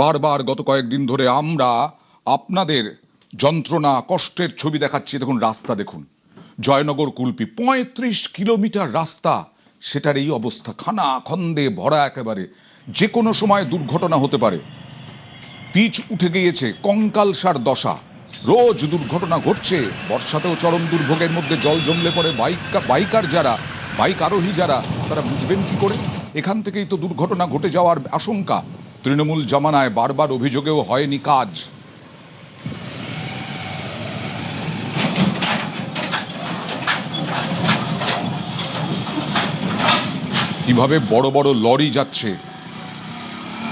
বারবার গত কয়েকদিন ধরে আমরা আপনাদের যন্ত্রণা কষ্টের ছবি দেখাচ্ছি। দেখুন রাস্তা, দেখুন জয়নগর কুলপি ৩৫ কিলোমিটার রাস্তা, সেটার এই অবস্থা, খানা খন্দে ভরা, একেবারে যে কোনো সময় দুর্ঘটনা হতে পারে। পিচ উঠে গিয়েছে, কঙ্কালসার দশা, রোজ দুর্ঘটনা ঘটছে। বর্ষাতেও চরম দুর্ভোগের মধ্যে জল জমলে পরে বাইকার যারা, বাইক আরোহী যারা, তারা বুঝবেন কি করে? এখান থেকেই তো দুর্ঘটনা ঘটে যাওয়ার আশঙ্কা। তৃণমূল জামানায় বারবার অভিযোগেও হয়নি কাজ। কিভাবে বড় বড় লরি যাচ্ছে,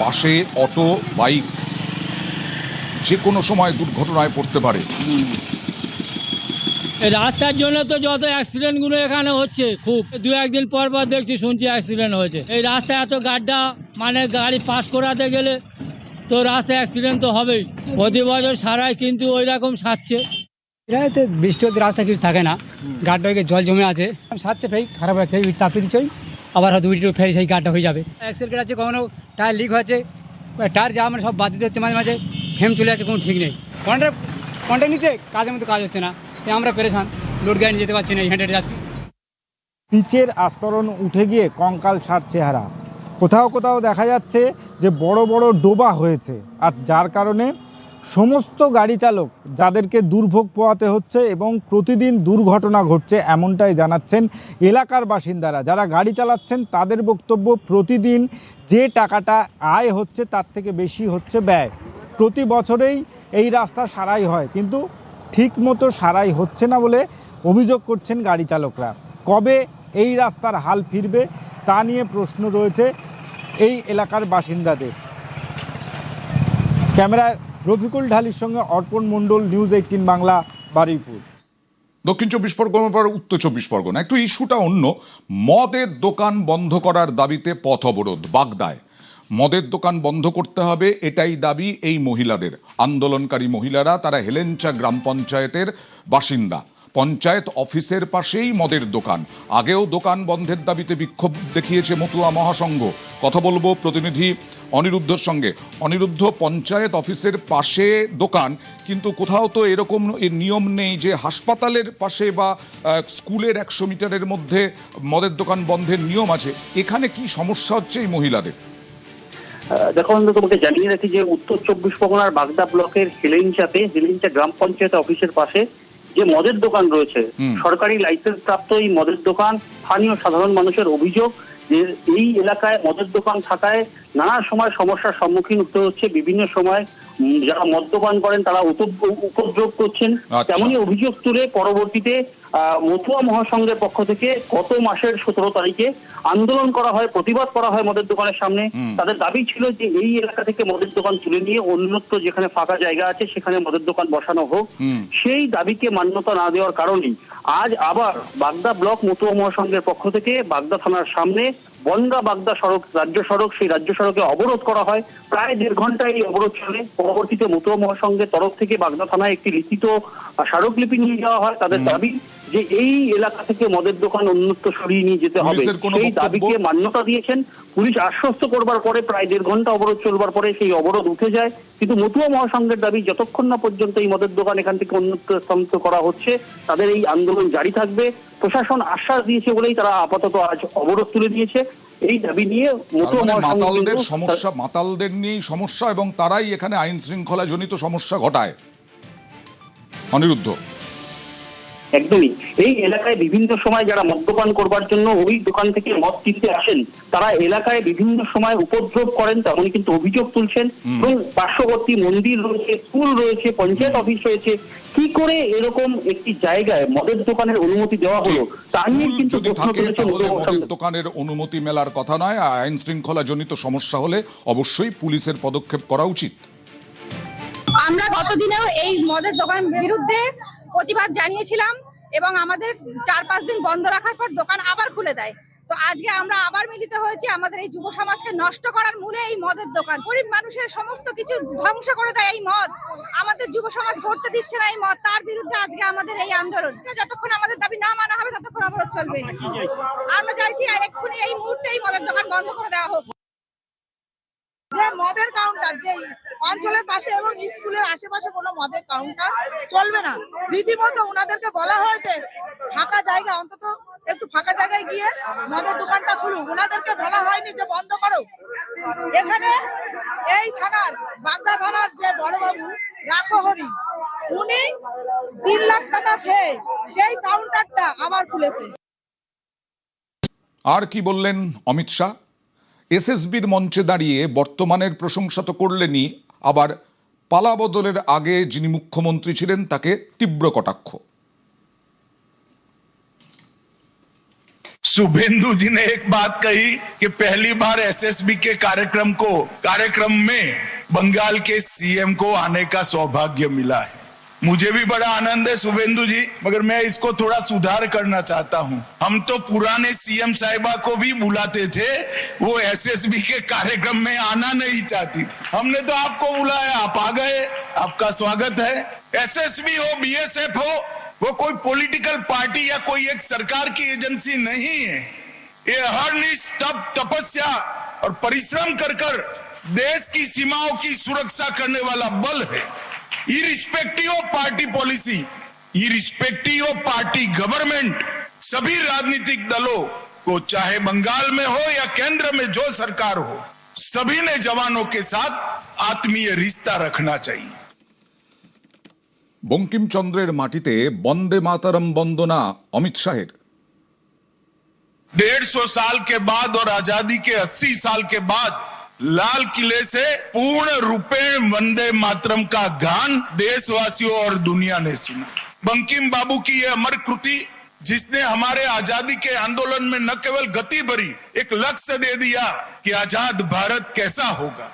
পাশে অটো, বাইক, যে কোনো সময় দুর্ঘটনায় পড়তে পারে। এই রাস্তার জন্য তো যত অ্যাক্সিডেন্টগুলো এখানে হচ্ছে, খুব দু একদিন পর পর দেখছি, শুনছি অ্যাক্সিডেন্ট হয়েছে। এই রাস্তায় এত গাড্ডা, মানে গাড়ি পাস করাতে গেলে তো রাস্তায় অ্যাক্সিডেন্ট তো হবেই। প্রতি বছর সারাই কিন্তু ওই রকম সারছে। তো বৃষ্টি হতে রাস্তা কিছু থাকে না, গাড্ডা হয়ে জল জমে আছে, সারছে ফের খারাপ আছে, চাপিয়ে দিচ্ছি, আবার হয়তো উইটিও ফের সেই গাড্ডা হয়ে যাবে। অ্যাক্সেল কেটেছে, কখনো টায়ার লিক হয়েছে, টায়ার যা মানে সব বাদ দিতে হচ্ছে, মাঝে মাঝে ফেম চলে আসছে, কোনো ঠিক নেই। কন্ট্রাক্ট নিচ্ছে, কাজের মতো কাজ হচ্ছে না, আমরা পেরেছান, লোড গাড়ি নিয়ে যেতে পারছি না, হেঁটে যাচ্ছি। পিচের আস্তরণ উঠে গিয়ে কঙ্কাল সার চেহারা, কোথাও কোথাও দেখা যাচ্ছে যে বড় বড় ডোবা হয়েছে, আর যার কারণে সমস্ত গাড়ি চালক যাদেরকে দুর্ভোগ পোহাতে হচ্ছে এবং প্রতিদিন দুর্ঘটনা ঘটছে, এমনটাই জানাচ্ছেন এলাকার বাসিন্দারা। যারা গাড়ি চালাচ্ছেন তাদের বক্তব্য, প্রতিদিন যে টাকাটা আয় হচ্ছে তার থেকে বেশি হচ্ছে ব্যয়। প্রতি বছরেই এই রাস্তা সারাই হয়, কিন্তু ঠিক মতো সারাই হচ্ছে না বলে অভিযোগ করছেন গাড়ি চালকরা। কবে এই রাস্তার হাল ফিরবে তা নিয়ে প্রশ্ন রয়েছে এই এলাকার বাসিন্দাদের। ক্যামেরায় রফিকুল ঢালির সঙ্গে অর্পণ মণ্ডল, নিউজ 18 বাংলা, বারুইপুর। দক্ষিণ 24 পরগনার পর উত্তর 24 পরগনা। একটু ইস্যুটা অন্য। মদের দোকান বন্ধ করার দাবিতে পথ অবরোধ বাগদায়। মদের দোকান বন্ধ করতে হবে, এটাই দাবি এই মহিলাদের। আন্দোলনকারী মহিলারা, তারা হেলেঞ্চা গ্রাম পঞ্চায়েতের বাসিন্দা। পঞ্চায়েত অফিসের পাশেই মদের দোকান। আগেও দোকান বন্ধের দাবিতে বিক্ষোভ দেখিয়েছে মতুয়া মহাসংঘ। কথা বলবো প্রতিনিধি অনিরুদ্ধর সঙ্গে। অনিরুদ্ধ, পঞ্চায়েত অফিসের পাশে দোকান, কিন্তু কোথাও তো এরকম নিয়ম নেই যে হাসপাতালের পাশে বা স্কুলের 100 মিটারের মধ্যে মদের দোকান বন্ধের নিয়ম আছে। এখানে কি সমস্যা হচ্ছে এই মহিলাদের? দেখো, তোমাকে জানিয়ে রাখি যে উত্তর 24 পরগনার বাগদা ব্লকের হেলেঞ্চা গ্রাম পঞ্চায়েত অফিসের পাশে যে মদের দোকান রয়েছে, সরকারি লাইসেন্স প্রাপ্ত এই মদের দোকান, স্থানীয় সাধারণ মানুষের অভিযোগ যে এই এলাকায় মদের দোকান থাকায় নানা সময় সমস্যার সম্মুখীন হতে হচ্ছে। বিভিন্ন সময় যারা মদ্যপান করেন তারা উপদ্রব করছেন। তেমনই অভিযোগ তুলে পরবর্তীতে মতুয়া মহাসংঘের পক্ষ থেকে গত মাসের 17 তারিখে আন্দোলন করা হয়, প্রতিবাদ করা হয় মদের দোকানের সামনে। তাদের দাবি ছিল যে এই এলাকা থেকে মদের দোকান তুলে নিয়ে অন্যত্র যেখানে ফাঁকা জায়গা আছে সেখানে মদের দোকান বসানো হোক। সেই দাবিকে মান্যতা না দেওয়ার কারণেই আজ আবার বাগদা ব্লক মতুয়া মহাসংঘের পক্ষ থেকে বাগদা থানার সামনে বনগা বাগদা সড়ক, রাজ্য সড়ক, সেই রাজ্য সড়কে অবরোধ করা হয়। প্রায় 1.5 ঘন্টা এই অবরোধ চলে। পরবর্তীতে মতুয়া মহাসংঘের তরফ থেকে বাগদা থানায় একটি লিখিত স্মারকলিপি নিয়ে যাওয়া হয়। তাদের দাবি যে এই এলাকা থেকে মদের দোকান অন্যত্র সরিয়ে নিয়ে যেতে হবে, সেই দাবিকে মান্যতা দিয়েছেন। পুলিশ আশ্বস্ত করবার পরে প্রায় 1.5 ঘন্টা অবরোধ চলবার পরে সেই অবরোধ উঠে যায়। কিন্তু মতুয়া মহাসংঘের দাবি, যতক্ষণ না পর্যন্ত এই মদের দোকান এখান থেকে অন্যত্র স্থানান্তর করা হচ্ছে তাদের এই আন্দোলন জারি থাকবে। প্রশাসন আশ্বাস দিয়েছে বলেই তারা আপাতত আজ অবরোধ তুলে দিয়েছে। এই দাবি নিয়ে মাতালদের সমস্যা, মাতালদের নিয়েই সমস্যা, এবং তারাই এখানে আইন শৃঙ্খলা জনিত সমস্যা ঘটায়। অনিরুদ্ধ, একদমই এই এলাকায় বিভিন্ন সময় যারা মদ্যপান করবার জন্য ওই দোকান থেকে মদ কিনতে আসেন, তারা এলাকায় বিভিন্ন সময় উপদ্রব করেন, তেমনই কিন্তু অভিযোগ তুলছেন। এবং পার্শ্ববর্তী মন্দির রয়েছে, স্কুল রয়েছে, পঞ্চায়েত অফিস রয়েছে, কি করে এরকম একটি জায়গায় মদের দোকানের অনুমতি দেওয়া হলো তা নিয়ে কিন্তু প্রশ্ন তুলেছে। মদের দোকানের অনুমতি মেলার কথা নয়, আইন শৃঙ্খলা জনিত সমস্যা হলে অবশ্যই পুলিশের পদক্ষেপ করা উচিত। আমরা গতদিনেও এই মদের দোকানের বিরুদ্ধে প্রতিবাদ জানিয়েছিলাম এবং আমাদের 4-5 দিন বন্ধ রাখার পর দোকান আবার খুলে দেয়। তো আজকে আমরা আবার মিলিত হয়েছি। আমাদের এই যুব সমাজকে নষ্ট করার মূলে এই মদের দোকান, গরিব মানুষের সমস্ত কিছু ধ্বংস করে দেয় এই মদ। আমাদের যুব সমাজ ভরতে দিচ্ছে না এই মদ, তার বিরুদ্ধে আজকে আমাদের এই আন্দোলন। যতক্ষণ আমাদের দাবি না মানা হবে ততক্ষণ অবরোধ চলবে। আমরা চাইছি এক্ষুনি এই মুহূর্তে এই মদের দোকান বন্ধ করে দেওয়া হোক। যে মদের কাউন্টার যে অঞ্চলের পাশে এবং স্কুলের আশেপাশে কোনো মদের কাউন্টার চলবে না। রীতিমতো ওনাদেরকে বলা হয়েছে ফাঁকা জায়গা, অন্তত একটু ফাঁকা জায়গায় গিয়ে মদের দোকানটা খুলুক, ওনাদেরকে বলা হয়নি যে বন্ধ করো। এখানে এই থানার বাগদা থানার যে বড়বাবু রাখহরি, উনি 3 লাখ টাকা খেয়ে সেই কাউন্টারটা আবার খুলেছে। আর কি বললেন অমিত শাহ? এসএসবির মঞ্চে দাঁড়িয়ে বর্তমানের প্রশংসা তো করলেনই, আবার পালাবদলের আগে যিনি মুখ্যমন্ত্রী ছিলেন তাকে তীব্র কটাক্ষ। शुभेंदु जी ने एक बात कही कि पहली बार एसएसबी के कार्यक्रम में बंगाल के सीएम को आने का सौभाग्य मिला है। मुझे भी बड़ा आनंद है शुभेंदु जी, मगर मैं इसको थोड़ा सुधार करना चाहता हूं। हम तो पुराने सीएम साहिबा को भी बुलाते थे, वो एसएसबी के कार्यक्रम में आना नहीं चाहती थी। हमने तो आपको बुलाया, आप आ गए, आपका स्वागत है। एसएसबी हो, बीएसएफ हो, वो कोई पॉलिटिकल पार्टी या कोई एक सरकार की एजेंसी नहीं है। ये अहर्निश तपस्या और परिश्रम कर देश की सीमाओं की सुरक्षा करने वाला बल है। Irrespective of party policy, irrespective of party government, सभी राजनीतिक दलों को, चाहे बंगाल में हो या केंद्र में जो सरकार हो, सभी ने जवानों के साथ आत्मीय रिश्ता रखना चाहिए। বঙ্কিমচন্দ্রের মাটিতে বন্দে মাতরম বন্দনা অমিত শাহের। 150 साल के बाद और आजादी के 80 साल के बाद लाल किले से पूर्ण रूपेण वंदे मातरम का गान देशवासियों और दुनिया ने सुना। बंकिम बाबू की यह अमर कृति, जिसने हमारे आजादी के आंदोलन में न केवल गति भरी, एक लक्ष्य दे दिया कि आजाद भारत कैसा होगा।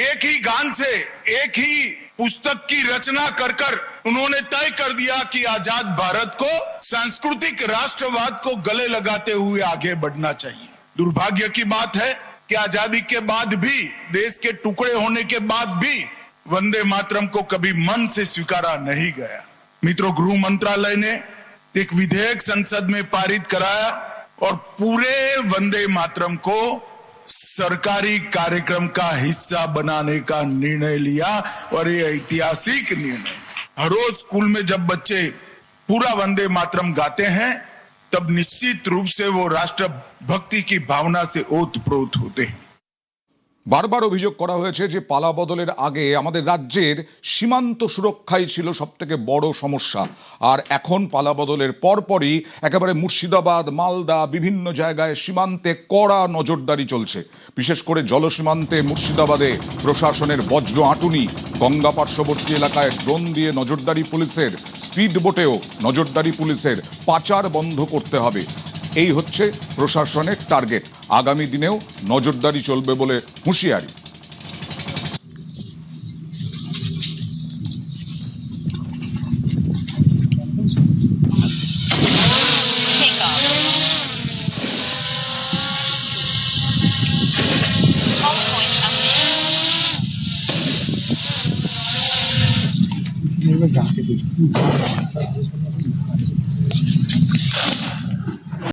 एक ही गान से, एक ही पुस्तक की रचना कर उन्होंने तय कर दिया कि आजाद भारत को सांस्कृतिक राष्ट्रवाद को गले लगाते हुए आगे बढ़ना चाहिए। दुर्भाग्य की बात है कि आजादी के बाद भी, देश के टुकड़े होने के बाद भी वंदे मातरम को कभी मन से स्वीकारा नहीं गया। मित्रों, गृह मंत्रालय ने एक विधेयक संसद में पारित कराया और पूरे वंदे मातरम को सरकारी कार्यक्रम का हिस्सा बनाने का निर्णय लिया, और ये ऐतिहासिक निर्णय। हर रोज स्कूल में जब बच्चे पूरा वंदे मातरम गाते हैं, तब निश्चित रूप से वो राष्ट्र भक्ति की भावना से ओतप्रोत होते हैं। বারবার অভিযোগ করা হয়েছে যে পালা বদলের আগে আমাদের রাজ্যের সীমান্ত সুরক্ষাই ছিল সবথেকে বড় সমস্যা, আর এখন পালা বদলের পরপরই একেবারে মুর্শিদাবাদ, মালদা, বিভিন্ন জায়গায় সীমান্তে কড়া নজরদারি চলছে। বিশেষ করে জলসীমান্তে মুর্শিদাবাদে প্রশাসনের বজ্র আঁটুনি, গঙ্গা পার্শ্ববর্তী এলাকায় ড্রোন দিয়ে নজরদারি পুলিশের, স্পিড বোটেও নজরদারি পুলিশের, পাচার বন্ধ করতে হবে। এই হচ্ছে প্রশাসনের টার্গেট। আগামী দিনেও নজরদারি চলবে বলে হুঁশিয়ারি।